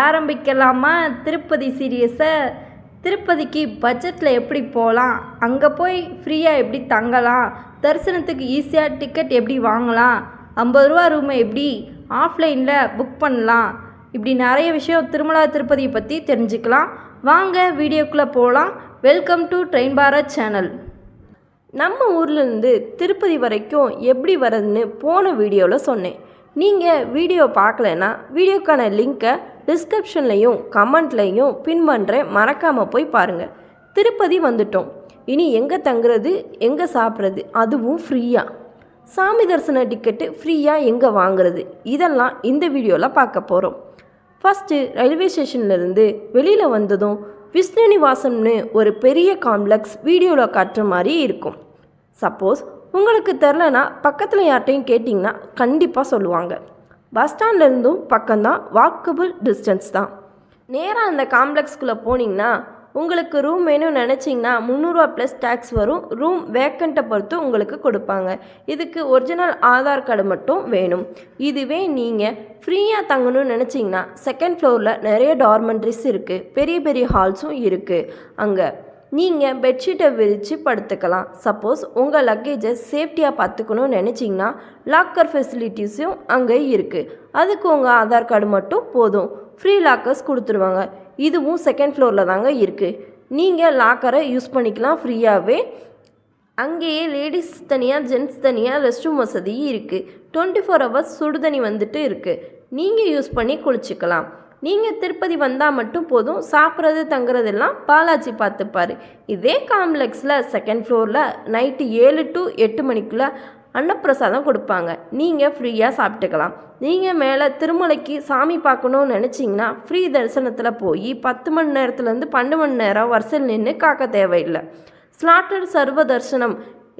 ஆரம்பிக்கலாமா திருப்பதி சீரியஸை? திருப்பதிக்கு பட்ஜெட்டில் எப்படி போகலாம், அங்கே போய் ஃப்ரீயாக எப்படி தங்கலாம், தரிசனத்துக்கு ஈஸியாக டிக்கெட் எப்படி வாங்கலாம், 50 ரூபா ரூமை எப்படி ஆஃப்லைனில் புக் பண்ணலாம், இப்படி நிறைய விஷயம் திருமலா திருப்பதியை பற்றி தெரிஞ்சுக்கலாம். வாங்க வீடியோக்குள்ளே போகலாம். Welcome to train Bharat channel. நம்ம ஊர்லேருந்து திருப்பதி வரைக்கும் எப்படி வரதுன்னு போன வீடியோவில் சொன்னேன். நீங்கள் வீடியோ பார்க்கலன்னா வீடியோக்கான லிங்க்கை டிஸ்கிரிப்ஷன்லையும் கமெண்ட்லையும் பின் பண்ணுறேன், மறக்காமல் போய் பாருங்கள். திருப்பதி வந்துட்டோம். இனி எங்கே தங்குறது, எங்கே சாப்பிட்றது, அதுவும் ஃப்ரீயாக. சாமி தரிசன டிக்கெட்டு ஃப்ரீயாக எங்கே வாங்குறது, இதெல்லாம் இந்த வீடியோவில் பார்க்க போகிறோம். ஃபஸ்ட்டு ரயில்வே ஸ்டேஷன்லேருந்து வெளியில் வந்ததும் விஷ்ணு நிவாசம்னு ஒரு பெரிய காம்ப்ளெக்ஸ் வீடியோவில் காட்டுற மாதிரி இருக்கும். சப்போஸ் உங்களுக்கு தெரிலனா பக்கத்தில் யார்ட்டையும் கேட்டிங்கன்னா கண்டிப்பாக சொல்லுவாங்க. பஸ் ஸ்டாண்ட்லேருந்தும் பக்கம்தான், வாக்கபிள் டிஸ்டன்ஸ் தான். நேராக அந்த காம்ப்ளெக்ஸ்குள்ளே போனீங்கன்னா உங்களுக்கு ரூம் வேணும்னு நினச்சிங்கன்னா 300 ரூபா ப்ளஸ் டேக்ஸ் வரும். ரூம் வேக்கண்ட்டை பொறுத்து உங்களுக்கு கொடுப்பாங்க. இதுக்கு ஒரிஜினல் ஆதார் கார்டு மட்டும் வேணும். இதுவே நீங்கள் ஃப்ரீயாக தங்கணும்னு நினச்சிங்கன்னா செகண்ட் ஃப்ளோரில் நிறைய டார்மெண்ட்ரிஸ் இருக்குது, பெரிய பெரிய ஹால்ஸும் இருக்குது. அங்கே நீங்கள் பெட்ஷீட்டை விரித்து படுத்துக்கலாம். சப்போஸ் உங்கள் லக்கேஜை சேஃப்டியாக பார்த்துக்கணும்னு நினச்சிங்கன்னா லாக்கர் ஃபெசிலிட்டிஸும் அங்கே இருக்குது. அதுக்கு உங்கள் ஆதார் கார்டு மட்டும் போதும். ஃப்ரீ லாக்கர்ஸ் கொடுத்துருவாங்க. இதுவும் செகண்ட் ஃப்ளோரில் தாங்க இருக்குது. நீங்கள் லாக்கரை யூஸ் பண்ணிக்கலாம் ஃப்ரீயாகவே. அங்கேயே லேடிஸ் தனியாக ஜென்ட்ஸ் தனியாக ரெஸ்ட் ரூம் வசதி இருக்குது. 24 ஹவர்ஸ் சுடுதண்ணி வந்துட்டு இருக்குது. நீங்கள் யூஸ் பண்ணி குளிச்சுக்கலாம். நீங்கள் திருப்பதி வந்தால் மட்டும் போதும். சாப்பிட்றது தங்குறதெல்லாம் பாலாஜி பார்த்துப்பார். இதே காம்ப்ளெக்ஸில் செகண்ட் ஃப்ளோரில் நைட்டு 7 to 8 மணிக்குள்ளே அன்னப்பிரசாதம் கொடுப்பாங்க. நீங்கள் ஃப்ரீயாக சாப்பிட்டுக்கலாம். நீங்கள் மேலே திருமலைக்கு சாமி பார்க்கணுன்னு நினச்சிங்கன்னா ஃப்ரீ தரிசனத்தில் போய் 10 மணி நேரத்துலேருந்து 12 மணி நேரம் வரிசையில் நின்று காக்க தேவையில்லை. ஸ்லாட்டட் சர்வ தரிசனம்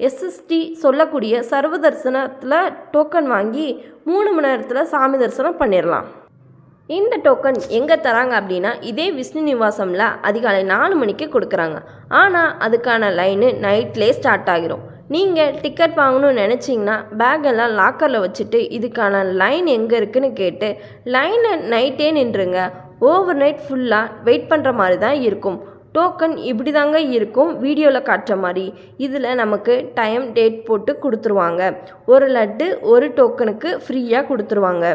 எஸ்எஸ்டி சொல்லக்கூடிய சர்வ தரிசனத்தில் டோக்கன் வாங்கி 3 மணி நேரத்தில் சாமி தரிசனம் பண்ணிடலாம். இந்த டோக்கன் எங்கே தராங்க அப்படின்னா இதே விஷ்ணு நிவாசமில் அதிகாலை 4 மணிக்கு கொடுக்குறாங்க. ஆனால் அதுக்கான லைனு நைட்லேயே ஸ்டார்ட் ஆகிரும். நீங்கள் டிக்கெட் வாங்கணும்னு நினச்சிங்கன்னா பேக்கெல்லாம் லாக்கரில் வச்சுட்டு இதுக்கான லைன் எங்கே இருக்குதுன்னு கேட்டு லைனை நைட்டே நின்றுங்க. ஓவர் நைட் ஃபுல்லாக வெயிட் பண்ணுற மாதிரி தான் இருக்கும். டோக்கன் இப்படி தாங்க இருக்கும் வீடியோவில் காட்டுற மாதிரி. இதில் நமக்கு டைம் டேட் போட்டு கொடுத்துருவாங்க. ஒரு லட்டு ஒரு டோக்கனுக்கு ஃப்ரீயாக கொடுத்துருவாங்க.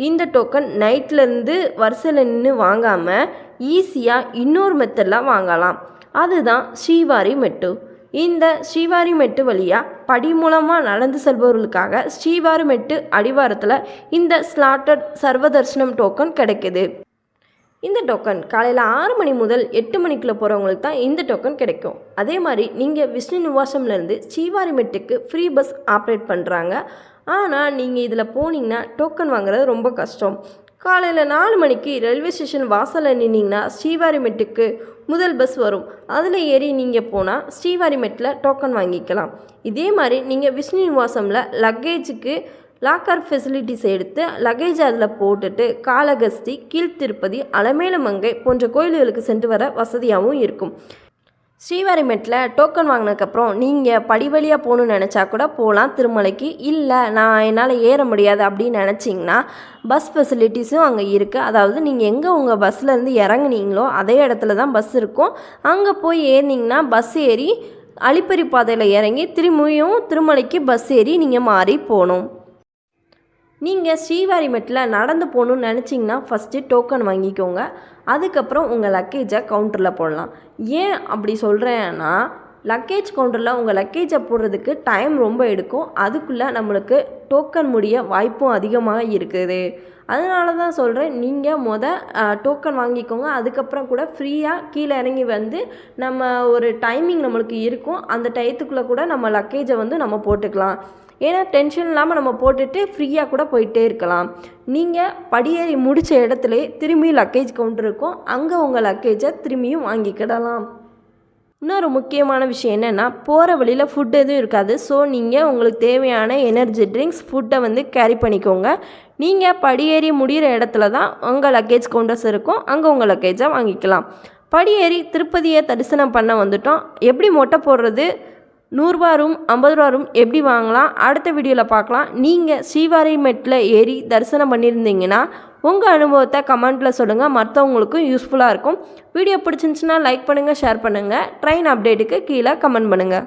இந்த டோக்கன் நைட்லேருந்து வரிசையில் நின்று வாங்காமல் ஈஸியாக இன்னொரு மெத்தடில் வாங்கலாம். அதுதான் ஸ்ரீவாரி மெட்டு. இந்த ஸ்ரீவாரி மெட்டு வழியாக படி மூலமாக நடந்து செல்பவர்களுக்காக ஸ்ரீவாரி மெட்டு அடிவாரத்தில் இந்த ஸ்லாட்டட் சர்வதர்ஷனம் டோக்கன் கிடைக்குது. இந்த டோக்கன் காலையில் 6 மணி முதல் 8 மணிக்குள்ளே போகிறவங்களுக்கு தான் இந்த டோக்கன் கிடைக்கும். அதே மாதிரி நீங்கள் விஷ்ணு நிவாசம்லேருந்து ஸ்ரீவாரி மெட்டுக்கு ஃப்ரீ பஸ் ஆப்ரேட் பண்ணுறாங்க. ஆனால் நீங்கள் இதில் போனீங்கன்னா டோக்கன் வாங்குறது ரொம்ப கஷ்டம். காலையில் 4 மணிக்கு ரயில்வே ஸ்டேஷன் வாசலில் நின்னீங்கன்னா ஸ்ரீவாரி மெட்டுக்கு முதல் பஸ் வரும். அதில் ஏறி நீங்கள் போனால் ஸ்ரீவாரி மெட்டில் டோக்கன் வாங்கிக்கலாம். இதே மாதிரி நீங்கள் விஷ்ணு நிவாசமில் லக்கேஜுக்கு லாக்கர் ஃபெசிலிட்டிஸ் எடுத்து லக்கேஜ் அதில் போட்டுட்டு காளகஸ்தி, கீழ்த்திருப்பதி, அலமேலுமங்கை போன்ற கோயில்களுக்கு சென்று வர வசதியாகவும் இருக்கும். ஸ்ரீவாரி மெட்டில் டோக்கன் வாங்கினதுக்கப்புறம் நீங்கள் படி வழியாக போகணுன்னு நினச்சா கூட போகலாம் திருமலைக்கு. இல்லை நான் என்னால் ஏற முடியாது அப்படின்னு நினச்சிங்கன்னா பஸ் ஃபெசிலிட்டிஸும் அங்கே இருக்குது. அதாவது நீங்கள் எங்கே உங்கள் பஸ்ஸிலேருந்து இறங்குனீங்களோ அதே இடத்துல தான் பஸ் இருக்கும். அங்கே போய் ஏறினீங்கன்னா பஸ் ஏறி அலிப்பரி பாதையில் இறங்கி திரும்பியும் திருமலைக்கு பஸ் ஏறி நீங்கள் மாறி போகணும். நீங்கள் ஸ்ரீவாரி மெட்டில் நடந்து போகணுன்னு நினச்சிங்கன்னா ஃபஸ்ட்டு டோக்கன் வாங்கிக்கோங்க. அதுக்கப்புறம் உங்கள் லக்கேஜை கவுண்டரில் போடலாம். ஏன் அப்படி சொல்கிறேன்னா லக்கேஜ் கவுண்டரில் உங்கள் லக்கேஜை போடுறதுக்கு டைம் ரொம்ப எடுக்கும். அதுக்குள்ளே நம்மளுக்கு டோக்கன் முடிய வாய்ப்பும் அதிகமாக இருக்குது. அதனால தான் சொல்கிறேன், நீங்கள் டோக்கன் வாங்கிக்கோங்க. அதுக்கப்புறம் கூட ஃப்ரீயாக கீழே இறங்கி வந்து நம்ம ஒரு டைமிங் நம்மளுக்கு இருக்கும். அந்த டயத்துக்குள்ளே கூட நம்ம லக்கேஜை வந்து நம்ம போட்டுக்கலாம். ஏன்னா டென்ஷன் இல்லாமல் நம்ம போட்டுட்டு ஃப்ரீயாக கூட போயிட்டே இருக்கலாம். நீங்கள் படியேறி முடித்த இடத்துல திரும்பி லக்கேஜ் கவுண்டர் இருக்கும். அங்கே உங்கள் லக்கேஜை திரும்பியும் வாங்கிக்கிடலாம். இன்னொரு முக்கியமான விஷயம் என்னென்னா போகிற வழியில் ஃபுட் எதுவும் இருக்காது. ஸோ நீங்கள் உங்களுக்கு தேவையான எனர்ஜி ட்ரிங்க்ஸ் ஃபுட்டை வந்து கேரி பண்ணிக்கோங்க. நீங்கள் படியேறி முடிகிற இடத்துல தான் உங்கள் லக்கேஜ் கவுண்டர்ஸ் இருக்கும். அங்கே உங்கள் லக்கேஜை வாங்கிக்கலாம். படியேறி திருப்பதியை தரிசனம் பண்ண வந்துட்டோம். எப்படி மொட்டை போடுறது, 100 ரூபா ரூம் 50 ரூபா ரூம் எப்படி வாங்கலாம் அடுத்த வீடியோவில் பார்க்கலாம். நீங்கள் ஸ்ரீவாரி மெட்டில் ஏறி தரிசனம் பண்ணியிருந்தீங்கன்னா உங்கள் அனுபவத்தை கமெண்ட்டில் சொல்லுங்கள், மற்றவங்களுக்கும் யூஸ்ஃபுல்லாக இருக்கும். வீடியோ பிடிச்சிருந்துச்சுன்னா லைக் பண்ணுங்கள், ஷேர் பண்ணுங்கள். ட்ரெயின் அப்டேட்டுக்கு கீழே கமெண்ட் பண்ணுங்கள்.